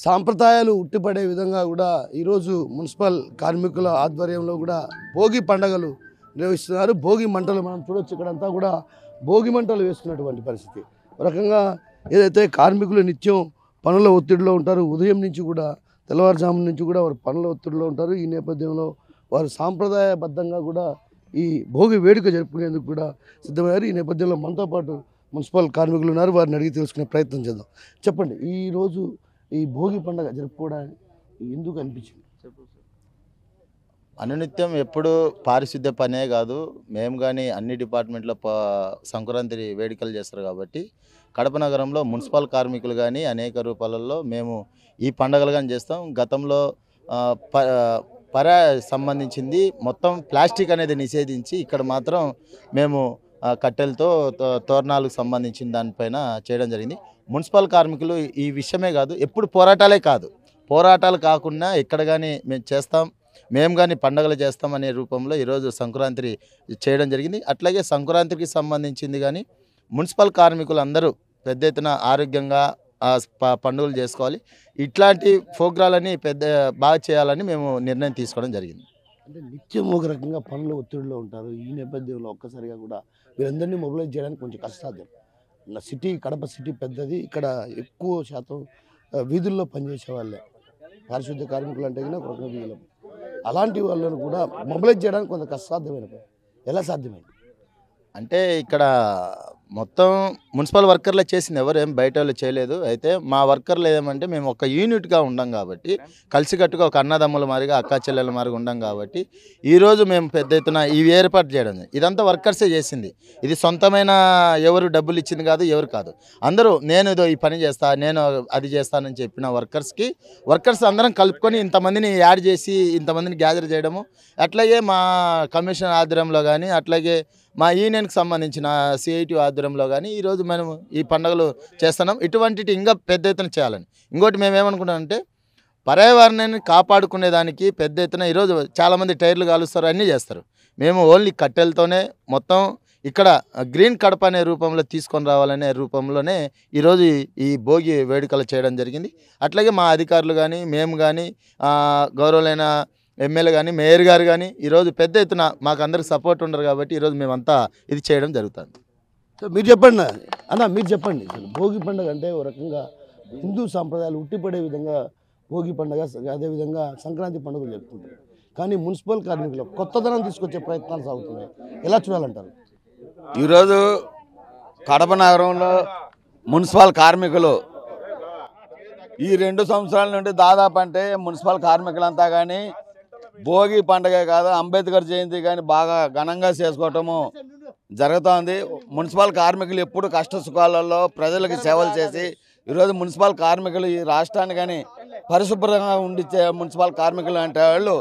సాంప్రదాయాలు ఉట్టిపడే విధంగా కూడా ఈరోజు మున్సిపల్ కార్మికుల ఆధ్వర్యంలో కూడా భోగి పండుగలు నిర్వహిస్తున్నారు. భోగి మంటలు మనం చూడొచ్చు, ఇక్కడంతా కూడా భోగి మంటలు వేస్తున్నటువంటి పరిస్థితి. ఒక రకంగా ఏదైతే కార్మికులు నిత్యం పనుల ఒత్తిడిలో ఉంటారు, ఉదయం నుంచి కూడా తెల్లవారుజాము నుంచి కూడా వారు పనుల ఒత్తిడిలో ఉంటారు. ఈ నేపథ్యంలో వారు సాంప్రదాయబద్ధంగా కూడా ఈ భోగి వేడుక జరుపుకునేందుకు కూడా సిద్ధమయ్యారు. ఈ నేపథ్యంలో మనతో పాటు మున్సిపల్ కార్మికులు ఉన్నారు, వారిని అడిగి తెలుసుకునే ప్రయత్నం చేద్దాం. చెప్పండి, ఈరోజు ఈ భోగి పండుగ జరుపుకోవడానికి ఎందుకు అనిపించింది? అనునిత్యం ఎప్పుడు పారిశుద్ధ్య పనే కాదు, మేము కానీ అన్ని డిపార్ట్మెంట్లో సంక్రాంతి వేడుకలు చేస్తారు కాబట్టి కడప నగరంలో మున్సిపల్ కార్మికులు కానీ అనేక రూపాలలో మేము ఈ పండుగలు కానీ చేస్తాం. గతంలో సంబంధించింది మొత్తం ప్లాస్టిక్ అనేది నిషేధించి ఇక్కడ మాత్రం మేము కట్టెలతో తోరణాలకు సంబంధించిన దానిపైన చేయడం జరిగింది. మున్సిపల్ కార్మికులు ఈ విషయమే కాదు, ఎప్పుడు పోరాటాలు కాకుండా ఎక్కడ కానీ మేము చేస్తాం, మేము కానీ పండుగలు చేస్తాం అనే రూపంలో ఈరోజు సంక్రాంతి చేయడం జరిగింది. అట్లాగే సంక్రాంతికి సంబంధించింది కానీ మున్సిపల్ కార్మికులు అందరూ పెద్ద ఎత్తున ఆరోగ్యంగా పండుగలు చేసుకోవాలి, ఇట్లాంటి ప్రోగ్రాలని బాగా చేయాలని మేము నిర్ణయం తీసుకోవడం జరిగింది. అంటే నిత్యం ఒక రకంగా పనులు ఒత్తిడిలో ఉంటారు. ఈ నేపథ్యంలో ఒక్కసారిగా కూడా వీరందరినీ మొబిలైజ్ చేయడానికి కొంచెం కష్టసాధ్యం. సిటీ కడప సిటీ పెద్దది, ఇక్కడ ఎక్కువ శాతం వీధుల్లో పనిచేసే వాళ్ళే పారిశుద్ధ్య కార్మికులు అంటే ఒక రకంగా వీళ్ళు. అలాంటి వాళ్ళను కూడా మొబిలైజ్ చేయడానికి కొంత కష్టసాధ్యమైన పని. ఎలా సాధ్యమైంది అంటే ఇక్కడ మొత్తం మున్సిపల్ వర్కర్లే చేసింది, ఎవరు ఏం బయట వాళ్ళు చేయలేదు. అయితే మా వర్కర్లు ఏమంటే మేము ఒక యూనిట్గా ఉండం కాబట్టి, కలిసికట్టుగా ఒక అన్నదమ్ముల మాదిరిగా అక్కా చెల్లెల మాదిరిగా ఉండం కాబట్టి ఈరోజు మేము పెద్ద ఎత్తున ఇవి ఏర్పాటు చేయడం, ఇదంతా వర్కర్సే చేసింది. ఇది సొంతమైన ఎవరు డబ్బులు ఇచ్చింది కాదు, ఎవరు కాదు, అందరూ నేను ఏదో ఈ పని చేస్తా, నేను అది చేస్తానని చెప్పిన వర్కర్స్ అందరం కలుపుకొని ఇంతమందిని యాడ్ చేసి ఇంతమందిని గ్యాదర్ చేయడము. అట్లాగే మా కమిషన్ ఆధ్వర్యంలో కానీ అట్లాగే మా యూనియన్కి సంబంధించిన సిఐటి ఆధ్వర్యంలో కానీ ఈరోజు మనం ఈ పండుగలు చేస్తున్నాం. ఇటువంటి ఇంకా పెద్ద ఎత్తున చేయాలని. ఇంకోటి మేము ఏమనుకుంటామంటే పర్యావరణాన్ని కాపాడుకునేదానికి పెద్ద ఎత్తున ఈరోజు చాలామంది టైర్లు కాలుస్తారు, అన్నీ చేస్తారు. మేము ఓన్లీ కట్టెలతోనే మొత్తం ఇక్కడ గ్రీన్ కడప అనే రూపంలో తీసుకొని రావాలనే రూపంలోనే ఈరోజు ఈ భోగి వేడుకలు చేయడం జరిగింది. అట్లాగే మా అధికారులు కానీ మేము కానీ గౌరవులైన ఎమ్మెల్యే కానీ మేయర్ గారు కానీ ఈరోజు పెద్ద ఎత్తున మాకు అందరికి సపోర్ట్ ఉండరు కాబట్టి ఈరోజు మేమంతా ఇది చేయడం జరుగుతుంది. మీరు చెప్పండి అన్న, మీరు చెప్పండి. భోగి పండుగ అంటే ఒక రకంగా హిందూ సాంప్రదాయాలు ఉట్టిపడే విధంగా భోగి పండుగ, అదేవిధంగా సంక్రాంతి పండుగలు జరుపుకుంటారు. కానీ మున్సిపల్ కార్మికులు కొత్తదనం తీసుకొచ్చే ప్రయత్నాలు సాగుతున్నాయి, ఎలా చూడాలంటారు? ఈరోజు కడప నగరంలో మున్సిపల్ కార్మికులు ఈ 2 సంవత్సరాల నుండి దాదాపు అంటే మున్సిపల్ కార్మికులంతా కానీ భోగి పండుగ కాదు, అంబేద్కర్ జయంతి కానీ బాగా ఘనంగా చేసుకోవటము జరుగుతోంది. మున్సిపల్ కార్మికులు ఎప్పుడు కష్ట సుఖాలలో ప్రజలకు సేవలు చేసి ఈరోజు మున్సిపల్ కార్మికులు ఈ రాష్ట్రాన్ని కానీ పరిశుభ్రంగా ఉండిచ్చే మున్సిపల్ కార్మికులు అంటే వాళ్ళు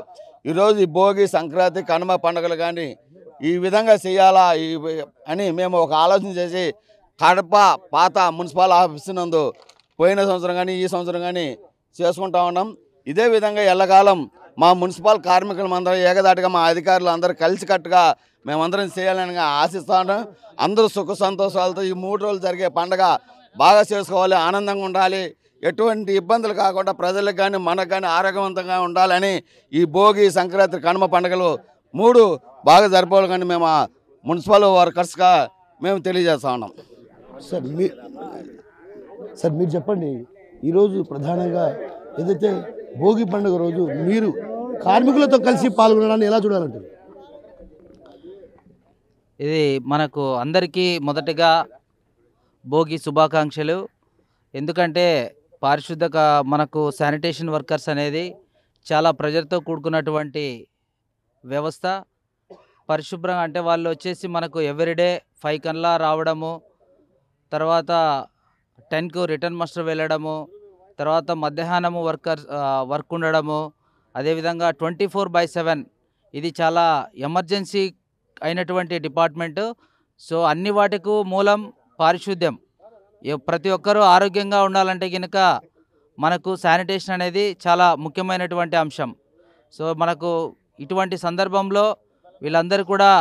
ఈరోజు ఈ భోగి, సంక్రాంతి, కనుమ పండుగలు కానీ ఈ విధంగా చేయాలా అని మేము ఒక ఆలోచన చేసి కడప పాత మున్సిపల్ ఆఫీసు నందు పోయిన సంవత్సరం కానీ ఈ సంవత్సరం కానీ చేసుకుంటా ఉన్నాం. ఇదే విధంగా ఎల్లకాలం మా మున్సిపల్ కార్మికులు అందరం ఏకదాటిగా మా అధికారులు అందరూ కలిసికట్టుగా మేమందరం చేయాలని ఆశిస్తా ఉన్నాం. అందరూ సుఖ సంతోషాలతో ఈ 3 రోజులు జరిగే పండుగ బాగా చేసుకోవాలి, ఆనందంగా ఉండాలి, ఎటువంటి ఇబ్బందులు కాకుండా ప్రజలకు కానీ మనకు కానీ ఆరోగ్యవంతంగా ఉండాలని ఈ భోగి, సంక్రాంతి, కనుమ పండుగలు 3 బాగా జరపాలి కానీ మేము మున్సిపల్ వర్కర్స్గా మేము తెలియజేస్తా ఉన్నాం. సార్ మీరు చెప్పండి, ఈరోజు ప్రధానంగా ఏదైతే భోగి పండుగ రోజు మీరు కార్మికులతో కలిసి పాల్గొనడాన్ని ఎలా చూడాలంటారు? ఇది మనకు అందరికీ మొదటగా భోగి శుభాకాంక్షలు. ఎందుకంటే మనకు శానిటేషన్ వర్కర్స్ అనేది చాలా ప్రెజర్తో కూడుకున్నటువంటి వ్యవస్థ. పరిశుభ్రంగా అంటే వాళ్ళు వచ్చేసి మనకు ఎవ్రీడే 5 కల్లా రావడము, తర్వాత 10కు రిటర్న్ మాస్టర్ వెళ్ళడము, తర్వాత మధ్యాహ్నము వర్క్ ఉండడము, అదేవిధంగా 24/7 ఇది చాలా ఎమర్జెన్సీ అయినటువంటి డిపార్ట్మెంటు. సో అన్ని వాటికి మూలం పారిశుద్ధ్యం. ప్రతి ఒక్కరూ ఆరోగ్యంగా ఉండాలంటే కనుక మనకు శానిటేషన్ అనేది చాలా ముఖ్యమైనటువంటి అంశం. సో మనకు ఇటువంటి సందర్భంలో వీళ్ళందరూ కూడా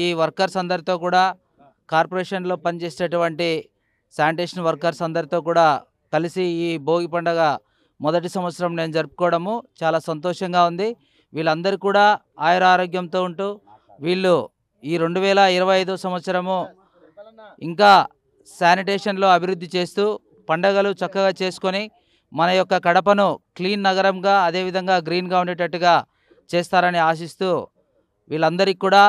ఈ వర్కర్స్ అందరితో కూడా కార్పొరేషన్లో పనిచేసేటువంటి శానిటేషన్ వర్కర్స్ అందరితో కూడా కలిసి ఈ భోగి పండుగ మొదటి సంవత్సరం నేను జరుపుకోవడము చాలా సంతోషంగా ఉంది. వీళ్ళందరూ కూడా ఆయురారోగ్యంతో ఉంటూ వీళ్ళు ఈ 2025 సంవత్సరము ఇంకా శానిటేషన్లో అభివృద్ధి చేస్తూ పండగలు చక్కగా చేసుకొని మన యొక్క కడపను క్లీన్ నగరంగా అదేవిధంగా గ్రీన్గా ఉండేటట్టుగా చేస్తారని ఆశిస్తూ వీళ్ళందరికీ కూడా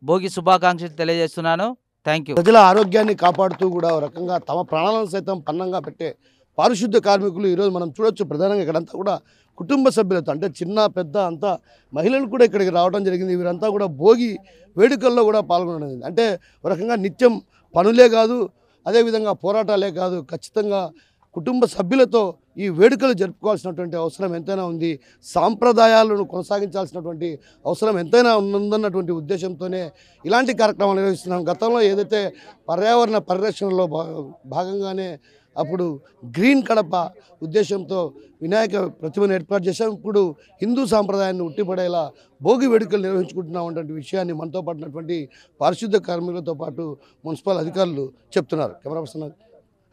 భోగి శుభాకాంక్షలు తెలియజేస్తున్నాను. Thank you. ప్రజల ఆరోగ్యాన్ని కాపాడుతూ కూడా ఒక రకంగా తమ ప్రాణాలను సైతం పన్నంగా పెట్టే పారిశుద్ధ కార్మికులు ఈరోజు మనం చూడొచ్చు. ప్రధానంగా ఇక్కడంతా కూడా కుటుంబ సభ్యులతో అంటే చిన్న పెద్ద అంతా మహిళలు కూడా ఇక్కడికి రావడం జరిగింది. వీరంతా కూడా భోగి వేడుకల్లో కూడా పాల్గొనడం. అంటే ఒక రకంగా నిత్యం పనులే కాదు, అదేవిధంగా పోరాటాలే కాదు, ఖచ్చితంగా కుటుంబ సభ్యులతో ఈ వేడుకలు జరుపుకోవాల్సినటువంటి అవసరం ఎంతైనా ఉంది. సాంప్రదాయాలను కొనసాగించాల్సినటువంటి అవసరం ఎంతైనా ఉందన్నటువంటి ఉద్దేశంతోనే ఇలాంటి కార్యక్రమాలు నిర్వహిస్తున్నాం. గతంలో ఏదైతే పర్యావరణ పరిరక్షణలో భాగంగానే అప్పుడు గ్రీన్ కడప ఉద్దేశంతో వినాయక ప్రతిమను ఏర్పాటు చేశాం. ఇప్పుడు హిందూ సాంప్రదాయాన్ని ఉట్టిపడేలా భోగి వేడుకలు నిర్వహించుకుంటున్నాం అన్నటువంటి విషయాన్ని మనతో పాటున్నటువంటి పారిశుద్ధ కార్మికులతో పాటు మున్సిపల్ అధికారులు చెప్తున్నారు. కెమెరా పర్సన్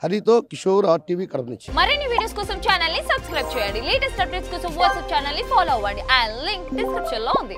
హరితో కిషోర్, RTV కడప నుంచి. మరిన్ని వీడియోస్ కోసం ఛానల్ ని సబ్స్క్రైబ్ చేయండి. లేటెస్ట్ అప్డేట్స్ కోసం వాట్సాప్ ఛానల్ ని ఫాలో అవ్వండి. అండ్ లింక్ డిస్క్రిప్షన్ లో ఉంది.